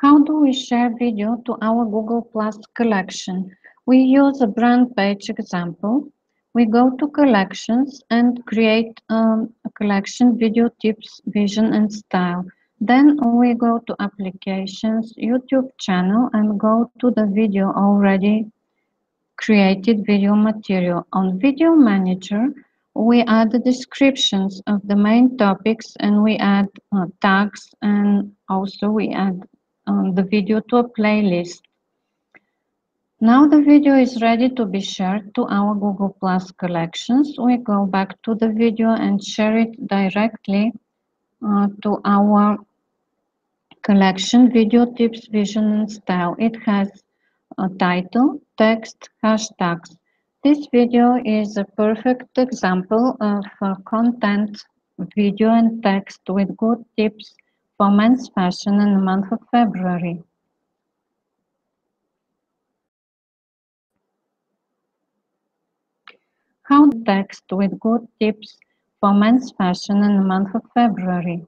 How do we share video to our Google Plus collection? We use a brand page example. We go to collections and create a collection video tips, vision and style. Then we go to applications, YouTube channel and go to the video already created video material. On Video Manager, we add the descriptions of the main topics and we add tags and also we add the video to a playlist. Now the video is ready to be shared to our Google Plus collections. We go back to the video and share it directly to our collection Video Tips, Vision and Style. It has a title, text, hashtags. This video is a perfect example of content, video and text with good tips for men's fashion in the month of February. How text with good tips for men's fashion in the month of February.